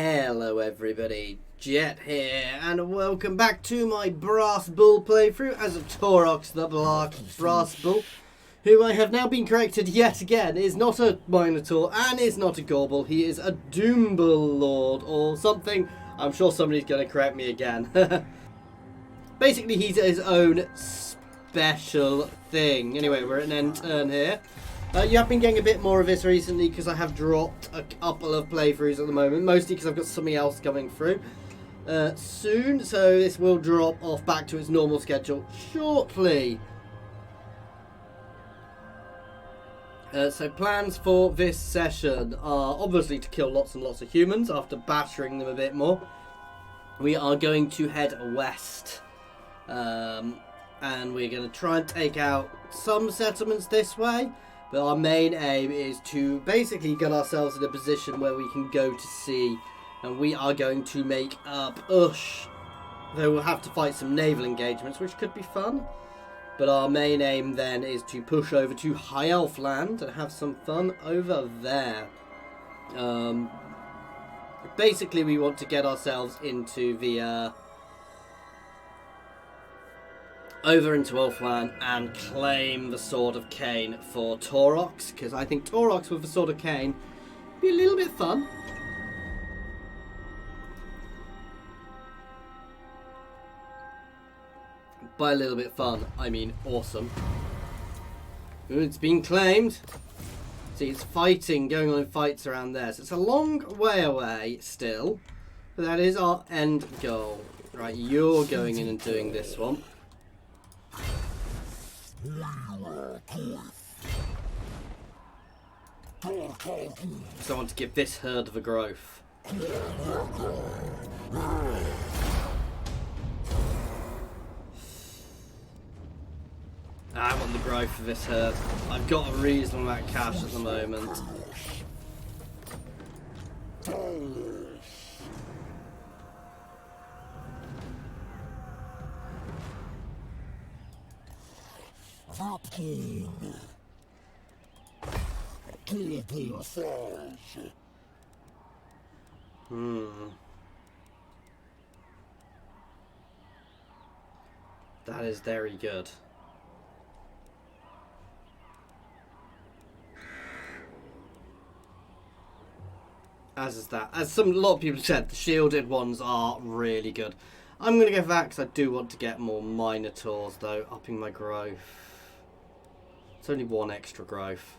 Hello everybody, Jet here, and welcome back to my Brass Bull playthrough as a Taurox the Black Brass Bull, who I have now been corrected yet again is not a Minotaur and is not a Gorble. He is a Doombull Lord or something. I'm sure somebody's going to correct me again. Basically, he's his own special thing. Anyway, we're at an end turn here. You have been getting a bit more of this recently because I have dropped a couple of playthroughs at the moment, mostly because I've got something else coming through soon, so this will drop off back to its normal schedule shortly. So plans for this session are obviously to kill lots and lots of humans after battering them a bit more. We are going to head west, and we're going to try and take out some settlements this way. But our main aim is to basically get ourselves in a position where we can go to sea, and we are going to make a push. Though we'll have to fight some naval engagements, which could be fun. But our main aim then is to push over to High Elf Land and have some fun over there. Basically, we want to get ourselves into the over into Elfland and claim the Sword of Cain for Taurox, because I think Taurox with the Sword of Cain would be a little bit fun. By a little bit fun, I mean awesome. It's been claimed. See, it's fighting, going on in fights around there, so it's a long way away still, but that is our end goal. Right, you're going in and doing this one. So I want to give this herd the growth. I want the growth for this herd. I've got a reasonable amount of cash at the moment. That is very good. As is that. As a lot of people said, the shielded ones are really good. I'm going to go for that because I do want to get more Minotaurs though, upping my growth. It's only one extra growth.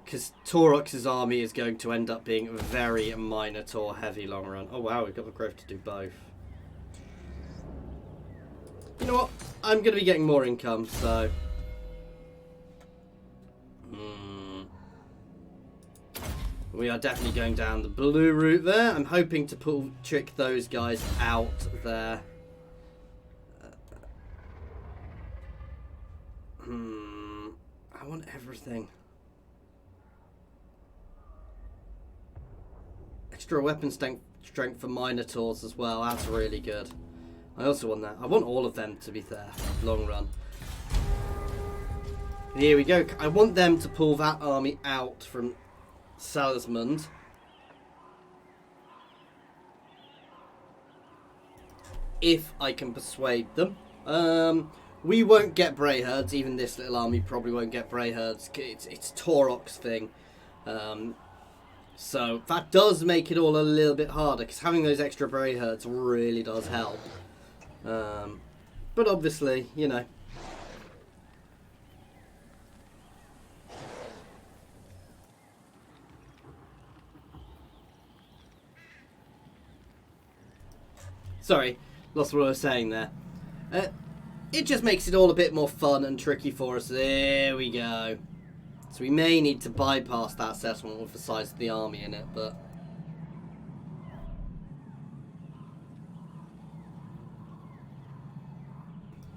Because Taurox's army is going to end up being very Minotaur heavy long run. Oh wow, we've got the growth to do both. You know what? I'm going to be getting more income, so... We are definitely going down the blue route there. I'm hoping to trick those guys out there. I want everything. Extra weapon strength for Minotaurs as well. That's really good. I also want that. I want all of them to be there. Long run. And here we go. I want them to pull that army out from Salismond. If I can persuade them. We won't get Bray herds. Even this little army probably won't get Bray herds. It's Taurox thing. So that does make it all a little bit harder, because having those extra Bray herds really does help. But obviously, you know. Sorry, lost what I was saying there. It just makes it all a bit more fun and tricky for us. There we go. So we may need to bypass that settlement with the size of the army in it, but...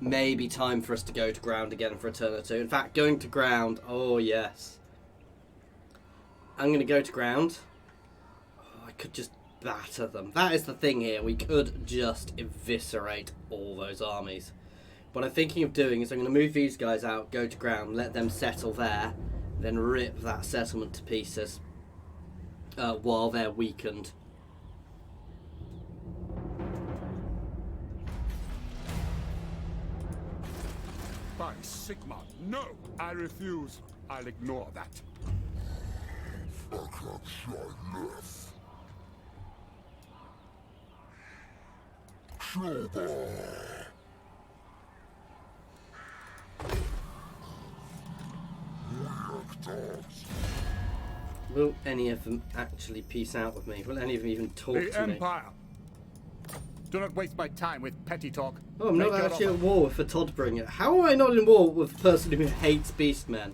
maybe time for us to go to ground again for a turn or two. In fact, going to ground, oh yes. I'm going to go to ground. Oh, I could just batter them. That is the thing here. We could just eviscerate all those armies. What I'm thinking of doing is I'm going to move these guys out, go to ground, let them settle there, then rip that settlement to pieces. while they're weakened. By Sigma, no! I refuse. I'll ignore that. Will any of them actually peace out with me? Will any of them even talk to me? The Empire! Do not waste my time with petty talk. Oh, I'm not actually at war with the Todbringer. How am I not in war with a person who hates Beastmen?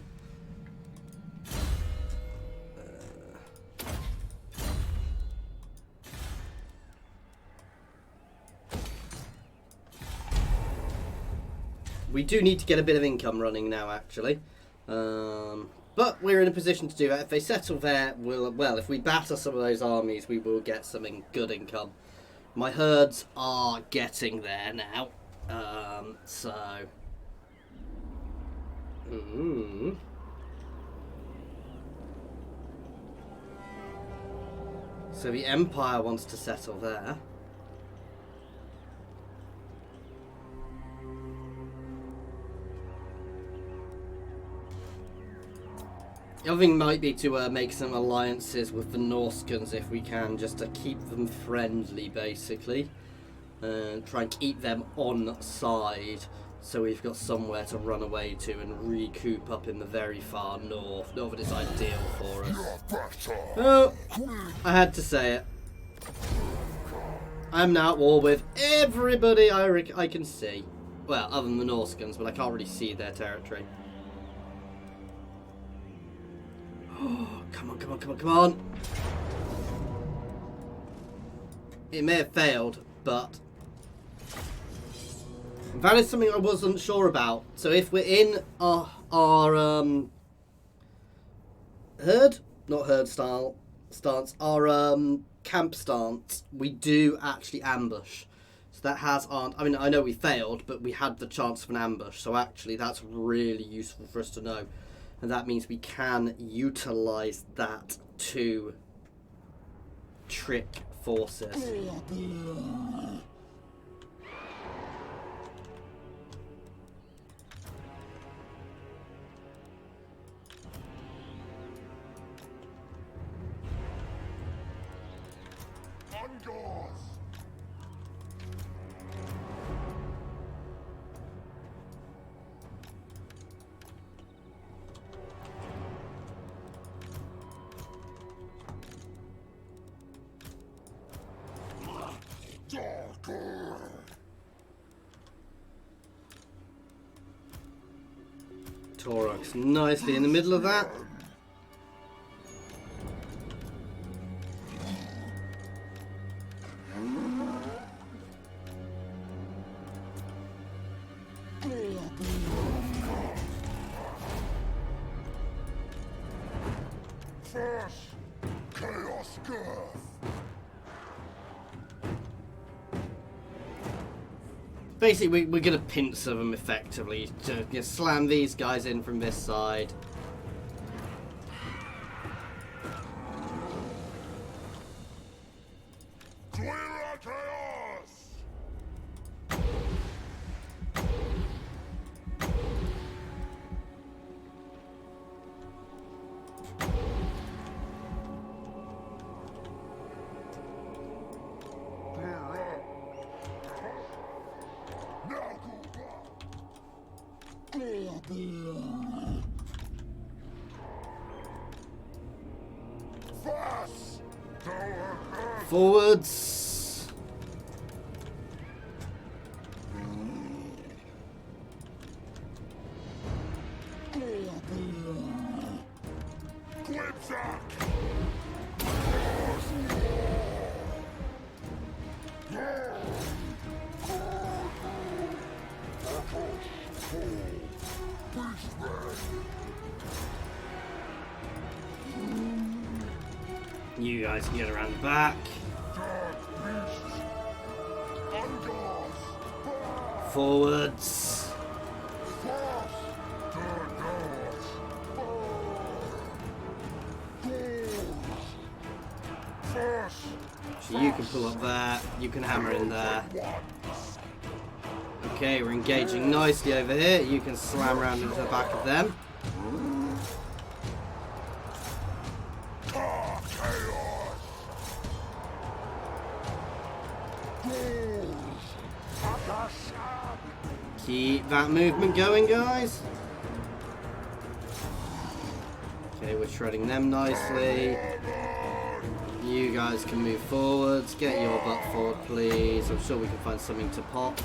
We do need to get a bit of income running now, actually. But we're in a position to do that. If they settle there, well, if we batter some of those armies, we will get some good income. My herds are getting there now. So the Empire wants to settle there. The other thing might be to make some alliances with the Norskans if we can, just to keep them friendly, basically. Try and keep them on side, so we've got somewhere to run away to and recoup up in the very far north. Not that it's ideal for us. Oh, I had to say it. I'm now at war with everybody I can see. Well, other than the Norskans, but I can't really see their territory. Oh, come on, come on, come on, come on. It may have failed, but that is something I wasn't sure about. So if we're in our herd, not herd style stance, our camp stance, we do actually ambush. So that has I mean, I know we failed, but we had the chance of an ambush. So actually, that's really useful for us to know. And that means we can utilize that to trick forces. Taurox nicely in the middle of that. Basically, we're going to pincer them effectively to just slam these guys in from this side. Forwards. You guys can get around the back. Forwards. So you can pull up there, you can hammer in there. Okay, we're engaging nicely over here. You can slam around into the back of them. Keep that movement going, guys. Okay, we're shredding them nicely. You guys can move forwards. Get your butt forward, please. I'm sure we can find something to pop.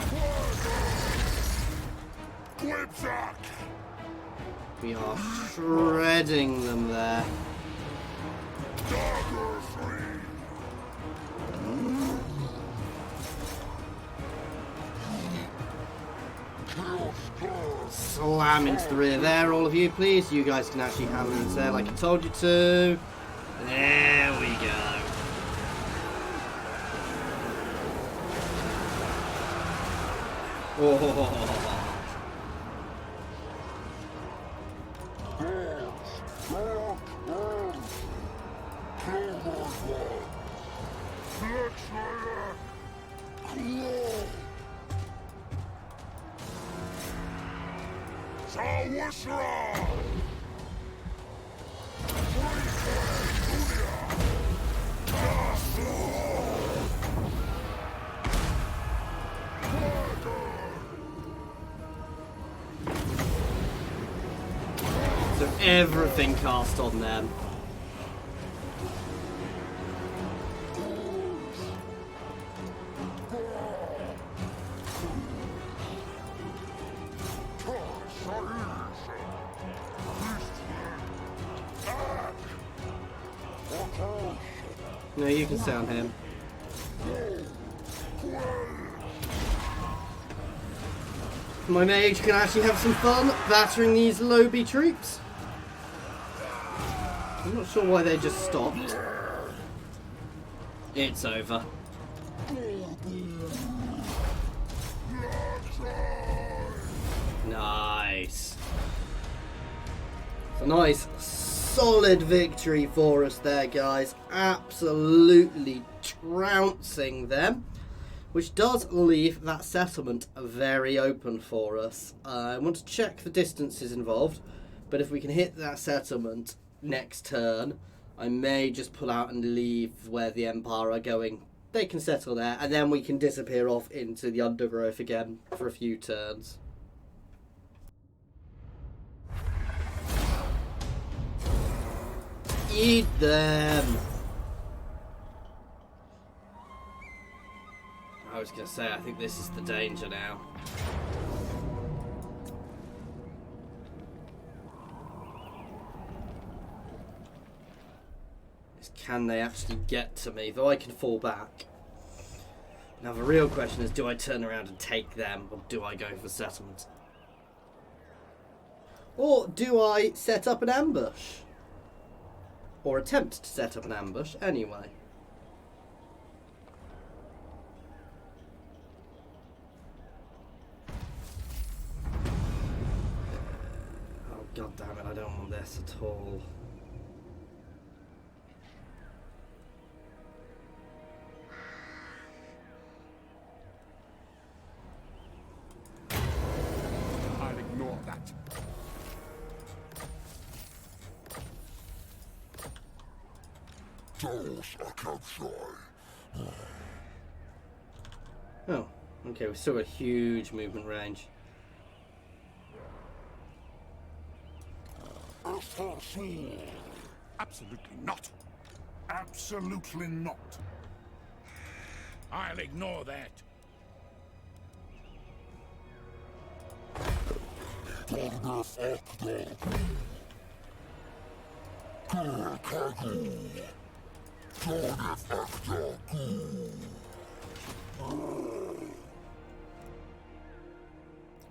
We are shredding them there. Slam into the rear there, all of you, please. You guys can actually hammer into there like I told you to. There we go. Oh. So everything cast on them. No, you can stay on him. My mage can actually have some fun battering these Lobby troops. I'm not sure why they just stopped. It's over. Nice. It's a nice solid victory for us there, guys. Absolutely trouncing them. Which does leave that settlement very open for us. I want to check the distances involved, but if we can hit that settlement next turn, I may just pull out and leave where the Empire are going. They can settle there, and then we can disappear off into the undergrowth again for a few turns. Eat them! I was going to say, I think this is the danger now. Is can they actually get to me? Though I can fall back. Now the real question is, do I turn around and take them, or do I go for settlement? Or do I set up an ambush? Or attempt to set up an ambush anyway. God damn it, I don't want this at all. I'll ignore that. Oh, okay, we've still got a huge movement range. Absolutely not. Absolutely not. I'll ignore that.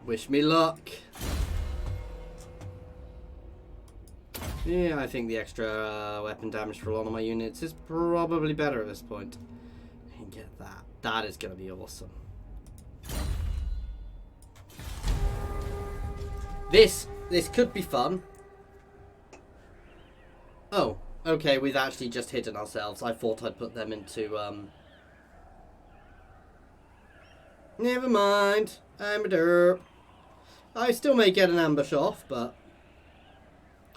Wish me luck. Yeah, I think the extra weapon damage for a lot of my units is probably better at this point. And get that. That is going to be awesome. This could be fun. Oh, Okay, we've actually just hidden ourselves. I thought I'd put them into, Never mind. I'm a derp. I still may get an ambush off, but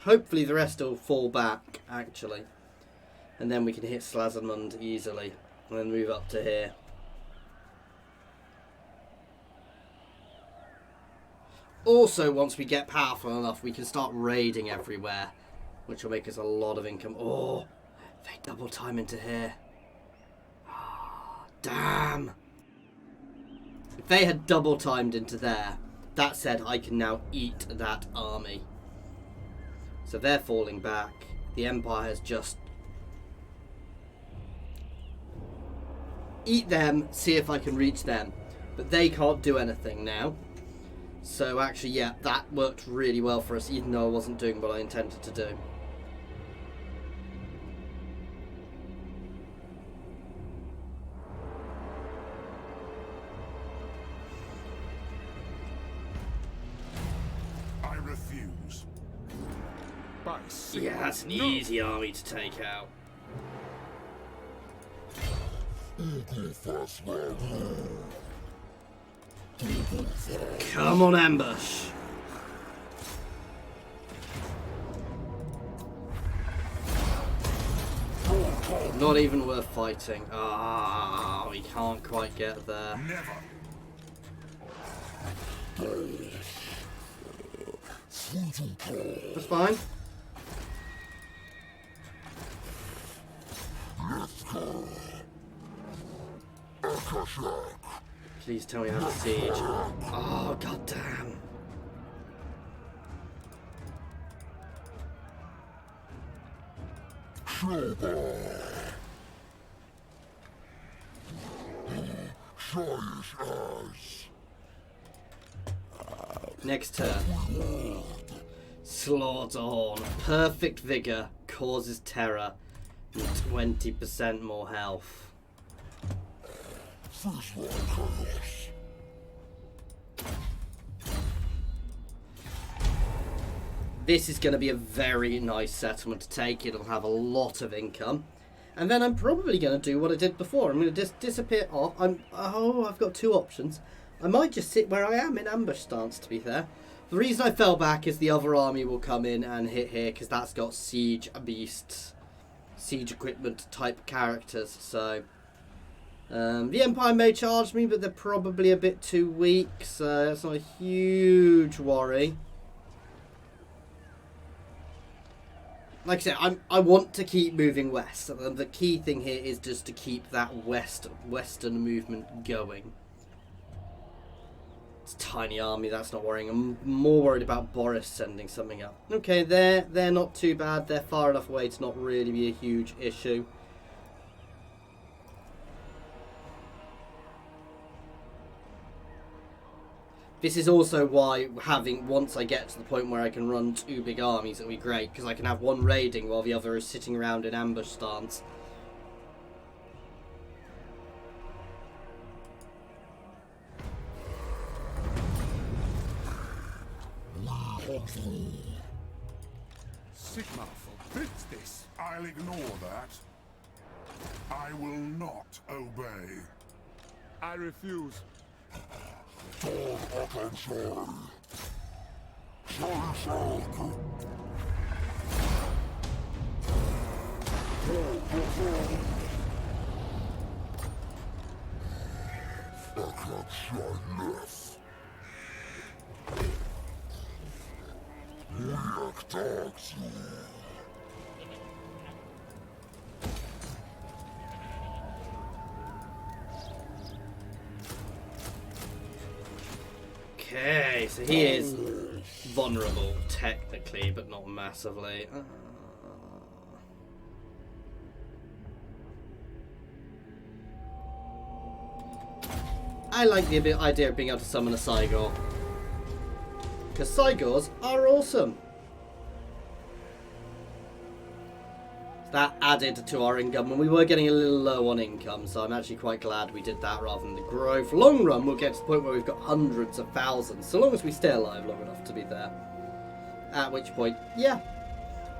hopefully the rest will fall back, actually. And then we can hit Slazamund easily. And then move up to here. Also, once we get powerful enough, we can start raiding everywhere, which will make us a lot of income. Oh, they double time into here. Oh, damn. If they had double timed into there, that said, I can now eat that army. So they're falling back. The Empire has just... Eat them, see if I can reach them. But they can't do anything now. So actually, yeah, that worked really well for us, even though I wasn't doing what I intended to do. I refuse. By Sigmar, Yeah, that's an easy army to take out. Come on, ambush. Not even worth fighting. Ah, we can't quite get there. Never. That's fine. Please tell me I have a siege. Oh, goddamn. Next turn. Slaughterhorn. Perfect vigor. Causes terror. And 20% more health. This is going to be a very nice settlement to take. It'll have a lot of income. And then I'm probably going to do what I did before. I'm going to just disappear off. I've got two options. I might just sit where I am in ambush stance, to be fair. The reason I fell back is the other army will come in and hit here, because that's got siege beasts, siege equipment type characters. So the Empire may charge me, but they're probably a bit too weak, so that's not a huge worry. Like I said, I want to keep moving west. The key thing here is just to keep that western movement going. It's a tiny army, that's not worrying. I'm more worried about Boris sending something up. Okay, they're not too bad. They're far enough away to not really be a huge issue. This is also why once I get to the point where I can run two big armies, it'll be great, because I can have one raiding while the other is sitting around in ambush stance. Sigmar forbids this. I'll ignore that. I will not obey. I refuse. Okay, so he is vulnerable technically, but not massively. I like the idea of being able to summon a Cygor, because Cygors are awesome. That added to our income, and we were getting a little low on income, so I'm actually quite glad we did that rather than the growth. Long run, we'll get to the point where we've got hundreds of thousands, so long as we stay alive long enough, to be there. At which point, yeah,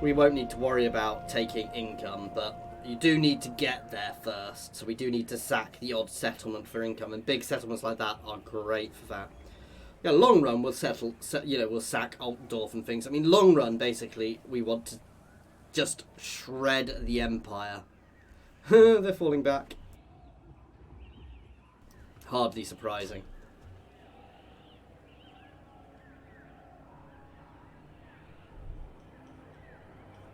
we won't need to worry about taking income, but you do need to get there first. So we do need to sack the odd settlement for income, and big settlements like that are great for that. Yeah, long run we'll we'll sack Altdorf and things. I mean, long run basically we want to just shred the empire. They're falling back. Hardly surprising.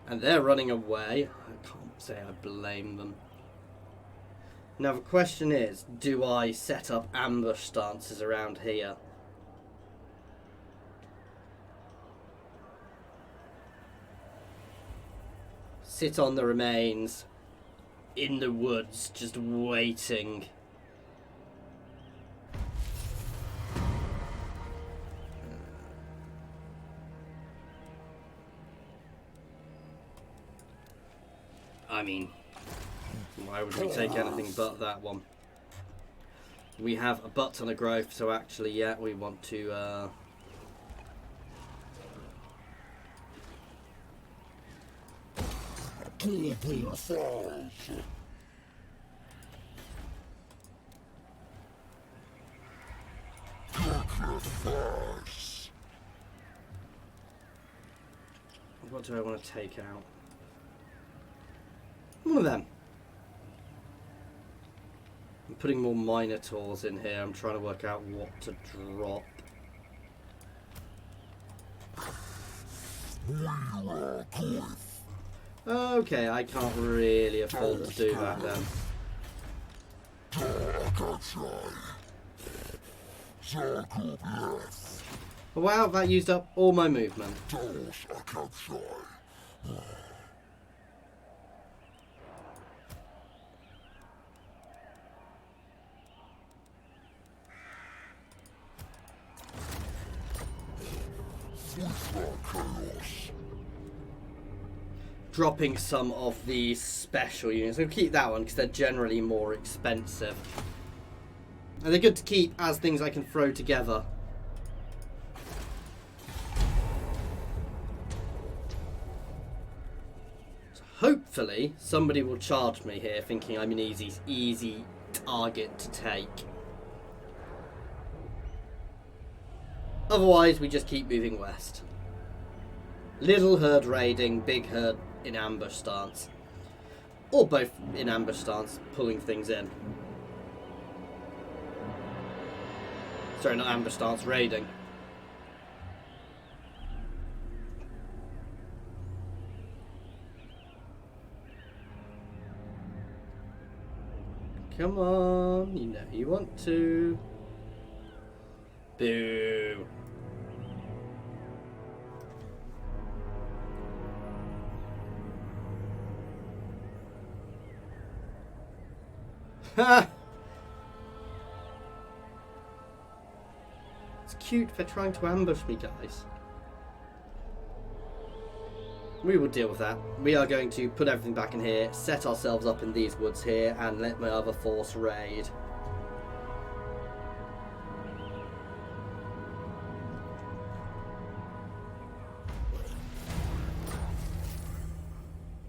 And they're running away. I can't say I blame them. Now the question is, do I set up ambush stances around here? Sit on the remains in the woods, just waiting. I mean, why would we take anything but that one? We have a butt ton of growth, so actually, yeah, we want to what do I want to take out? One of them. I'm putting more Minotaurs in here. I'm trying to work out what to drop. Okay, I can't really afford to do that then. Wow, that used up all my movement. Dropping some of these special units. We'll keep that one because they're generally more expensive. And they're good to keep as things I can throw together. So hopefully somebody will charge me here thinking I'm an easy target to take. Otherwise we just keep moving west. Little herd raiding, big herd in ambush stance. Or both in ambush stance, pulling things in. Sorry, not ambush stance, raiding. Come on, you know you want to. Boo. Ha! It's cute they're trying to ambush me, guys. We will deal with that. We are going to put everything back in here, set ourselves up in these woods here, and let my other force raid.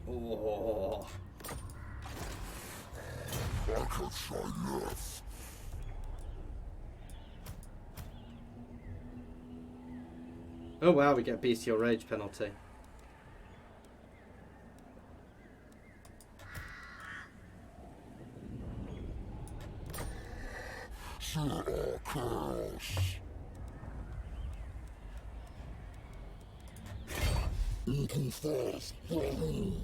Oh. I can say yes. Oh wow, we get bestial rage penalty. Eating fast. Chaos.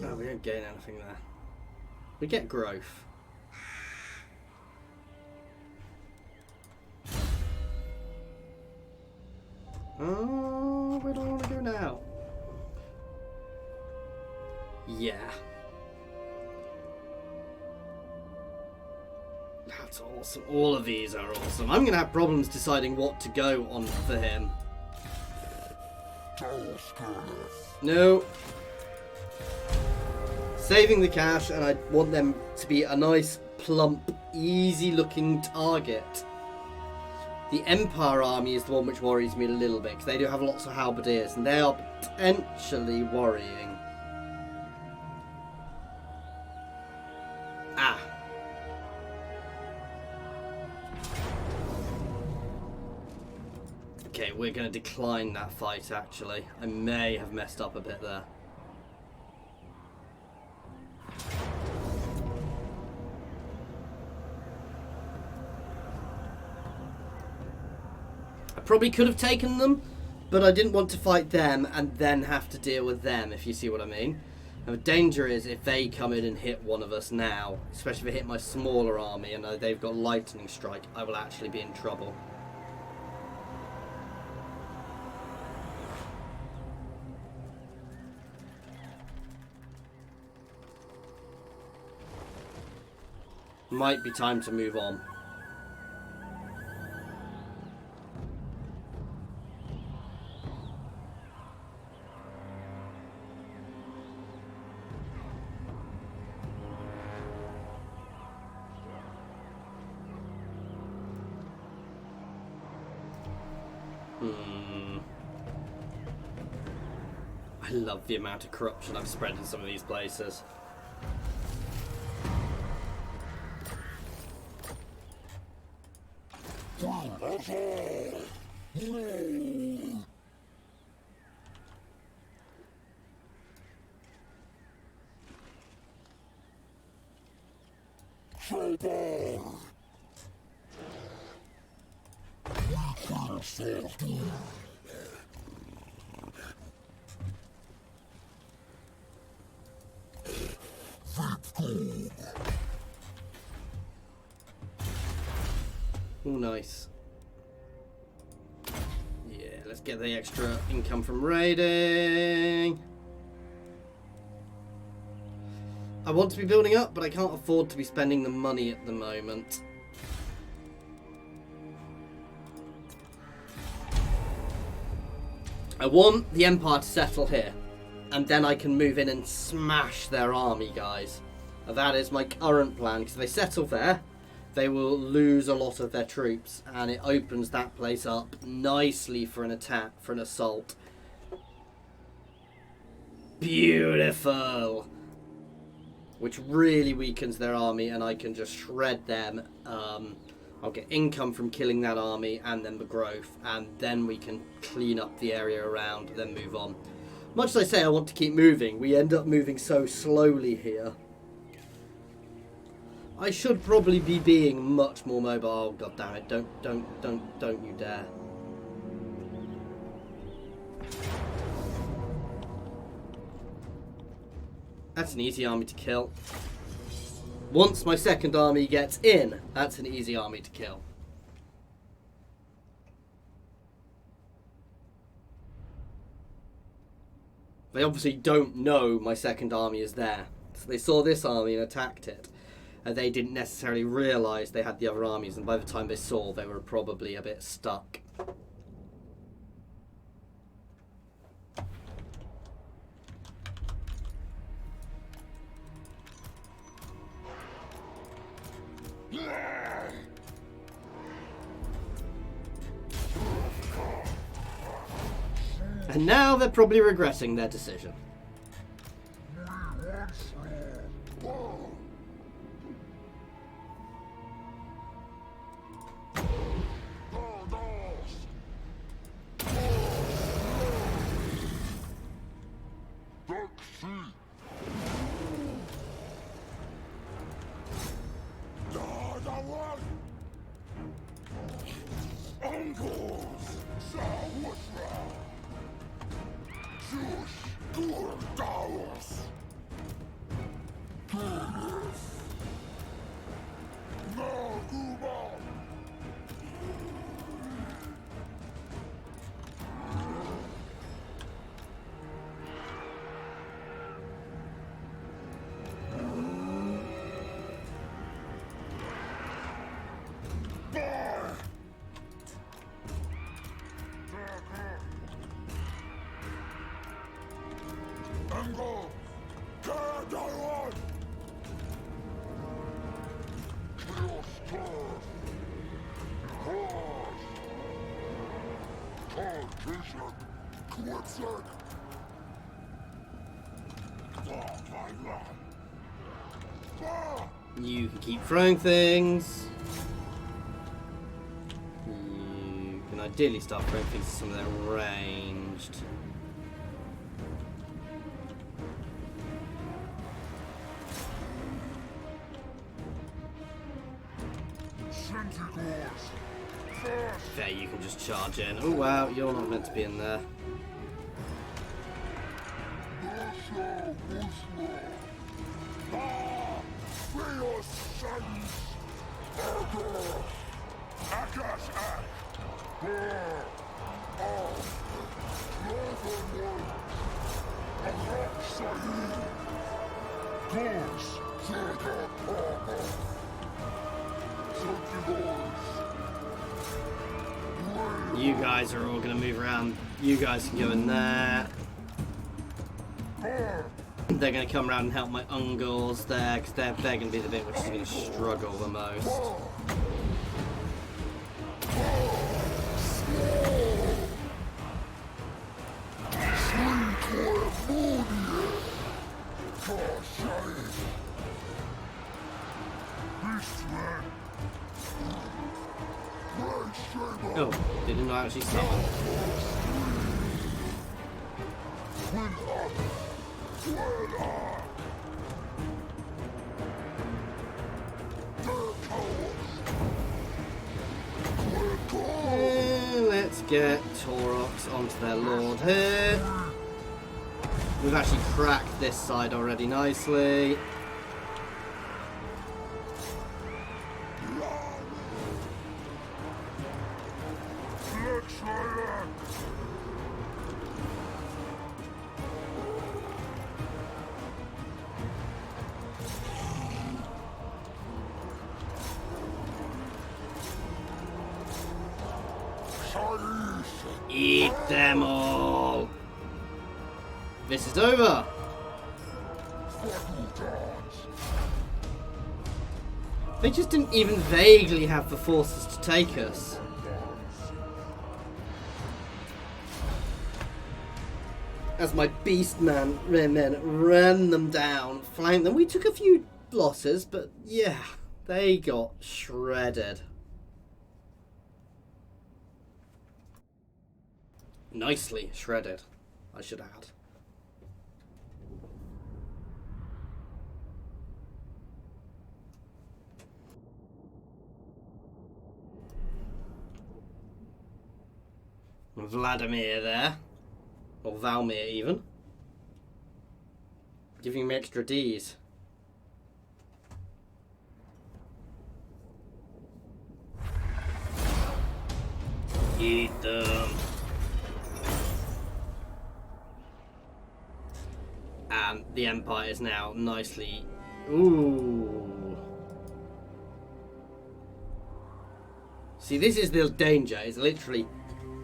No, we don't gain anything there. We get growth. Oh, where do I want to go now? Yeah. That's awesome. All of these are awesome. I'm going to have problems deciding what to go on for him. No. saving the cash, and I want them to be a nice, plump, easy-looking target. The Empire army is the one which worries me a little bit, because they do have lots of halberdiers, and they are potentially worrying. Ah. Okay, we're going to decline that fight, actually. I may have messed up a bit there. I probably could have taken them, but I didn't want to fight them and then have to deal with them, if you see what I mean. And the danger is if they come in and hit one of us now, especially if they hit my smaller army and they've got lightning strike, I will actually be in trouble. Might be time to move on. I love the amount of corruption I've spread in some of these places. Oh, nice. Yeah, let's get the extra income from raiding. I want to be building up, but I can't afford to be spending the money at the moment. I want the Empire to settle here, and then I can move in and smash their army, guys. That is my current plan, because if they settle there, they will lose a lot of their troops, and it opens that place up nicely for an attack, for an assault. Beautiful! Which really weakens their army, and I can just shred them. I'll get income from killing that army, and then the growth, and then we can clean up the area around, then move on. Much as I say I want to keep moving, we end up moving so slowly here. I should probably be being much more mobile. Oh, god damn it. Don't you dare. That's an easy army to kill. Once my second army gets in, that's an easy army to kill. They obviously don't know my second army is there. So they saw this army and attacked it. And they didn't necessarily realise they had the other armies, and by the time they saw, they were probably a bit stuck. And now they're probably regretting their decision. You can keep throwing things. You can ideally start throwing things to some of their ranged. There, you can just charge in. Oh wow, you're not meant to be in there. You guys are all going to move around. You guys can go in there. They're going to come around and help my Ungles there, because they're going to be the bit which is going to struggle the most. Oh, didn't actually summon. Let's get Taurox onto their lord here. We've actually cracked this side already nicely. Eat them all! This is over! They just didn't even vaguely have the forces to take us. As my Beastmen ran them down, flanked them. We took a few losses, but yeah, they got shredded. Nicely shredded, I should add. Vladimir there. Or Valmir even. Giving me extra Ds. Eat them. And the Empire is now nicely... Ooh. See, this is the danger. It's literally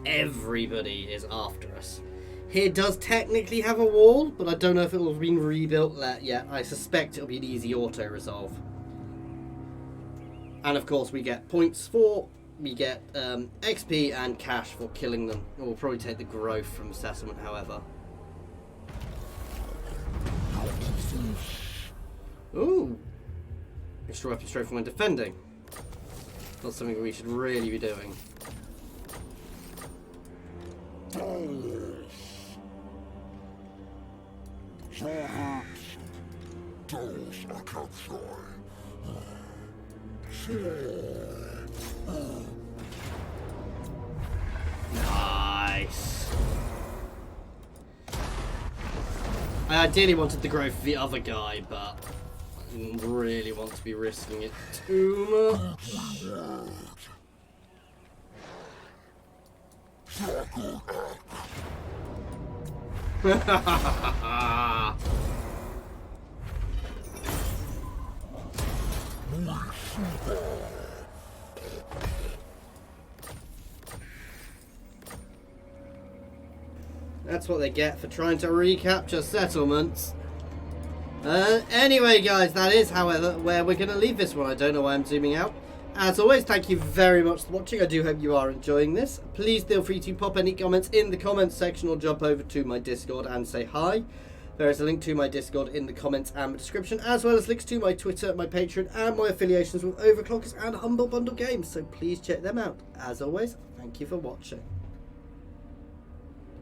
everybody is after us. Here does technically have a wall, but I don't know if it will have been rebuilt yet. I suspect it'll be an easy auto-resolve. And of course we get points for... We get XP and cash for killing them. We'll probably take the growth from settlement, however. Ooh. Destroy weapon strength when defending. Not something we should really be doing. Nice. I ideally wanted the growth for the other guy, but I didn't really want to be risking it too much. That's what they get for trying to recapture settlements. Anyway, guys, that is, however, where we're going to leave this one. I don't know why I'm zooming out. As always, thank you very much for watching. I do hope you are enjoying this. Please feel free to pop any comments in the comments section or jump over to my Discord and say hi. There is a link to my Discord in the comments and description, as well as links to my Twitter, my Patreon, and my affiliations with Overclockers and Humble Bundle Games. So please check them out. As always, thank you for watching.